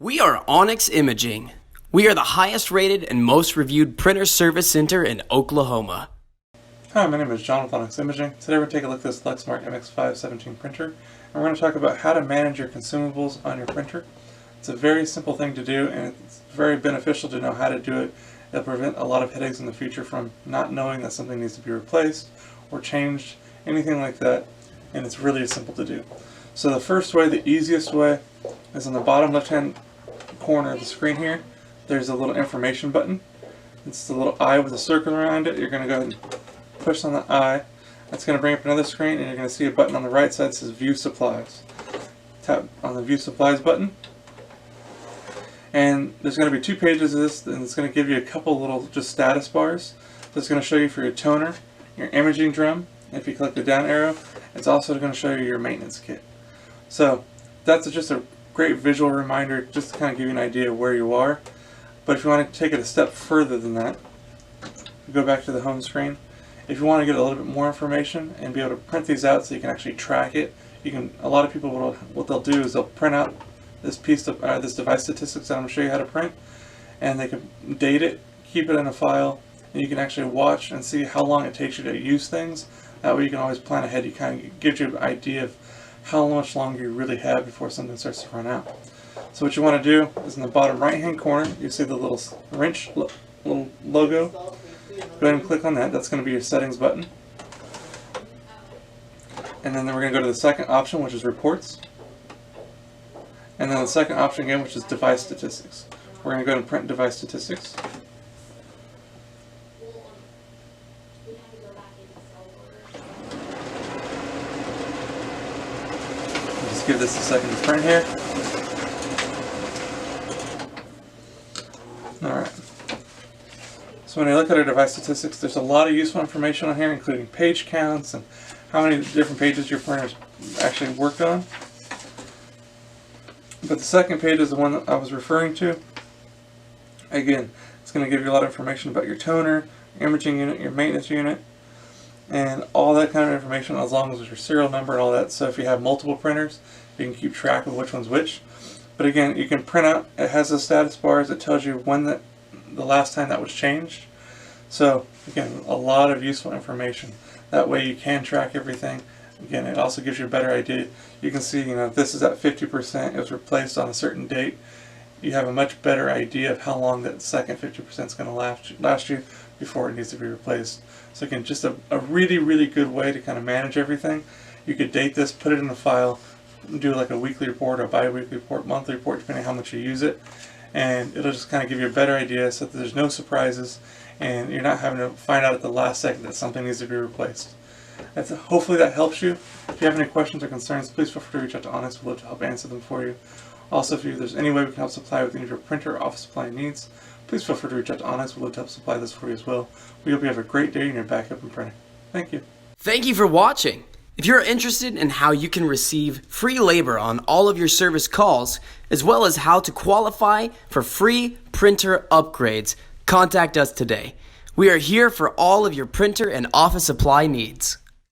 We are Onyx Imaging. We are the highest rated and most reviewed printer service center in Oklahoma. Hi, my name is John with Onyx Imaging. Today we're going to take a look at this Lexmark MX517 printer, and we're going to talk about how to manage your consumables on your printer. It's a very simple thing to do, and it's very beneficial to know how to do it. It'll prevent a lot of headaches in the future from not knowing that something needs to be replaced or changed, anything like that, and it's really simple to do. So the first way, the easiest way, is on the bottom left-hand corner of the screen here. There's a little information button. It's the little eye with a circle around it. You're going to go ahead and push on the eye. That's going to bring up another screen, and you're going to see a button on the right side that says View Supplies. Tap on the View Supplies button, and there's going to be two pages of this, and it's going to give you a couple little just status bars. So it's going to show you for your toner, your imaging drum. If you click the down arrow, it's also going to show you your maintenance kit. So that's just a great visual reminder, just to kind of give you an idea of where you are. But if you want to take it a step further than that, go back to the home screen. If you want to get a little bit more information and be able to print these out so you can actually track it, you can. A lot of people what they'll do is they'll print out this piece of this device statistics that I'm going to show you how to print, and they can date it, keep it in a file, and you can actually watch and see how long it takes you to use things. That way you can always plan ahead. You kind of gives you an idea of how much longer you really have before something starts to run out. So what you want to do is in the bottom right hand corner, you see the little wrench little logo. Go ahead and click on that. That's going to be your settings button. And then we're going to go to the second option, which is reports. And then the second option again, which is device statistics. We're going to go ahead and print device statistics. Just give this a second to print here. Alright. So when you look at our device statistics, there's a lot of useful information on here, including page counts and how many different pages your printer's actually worked on. But the second page is the one that I was referring to. Again, it's going to give you a lot of information about your toner, your imaging unit, your maintenance unit, and all that kind of information, as long as your serial number and all that. So if you have multiple printers, you can keep track of which one's which. But again, you can print out, it has the status bars that tells you when the last time that was changed. So again, a lot of useful information. That way you can track everything. Again, it also gives you a better idea. You can see, if this is at 50%, it was replaced on a certain date. You have a much better idea of how long that second 50% is going to last you before it needs to be replaced. So again, just a really, really good way to kind of manage everything. You could date this, put it in a file, do like a weekly report or bi-weekly report, monthly report, depending on how much you use it. And it'll just kind of give you a better idea so that there's no surprises and you're not having to find out at the last second that something needs to be replaced. Hopefully that helps you. If you have any questions or concerns, please feel free to reach out to Onyx. We'll love to help answer them for you. Also, if there's any way we can help supply with any of your printer or office supply needs, please feel free to reach out to Onyx. We'll love to help supply this for you as well. We hope you have a great day and you're back up and printing. Thank you. Thank you for watching. If you're interested in how you can receive free labor on all of your service calls, as well as how to qualify for free printer upgrades, contact us today. We are here for all of your printer and office supply needs.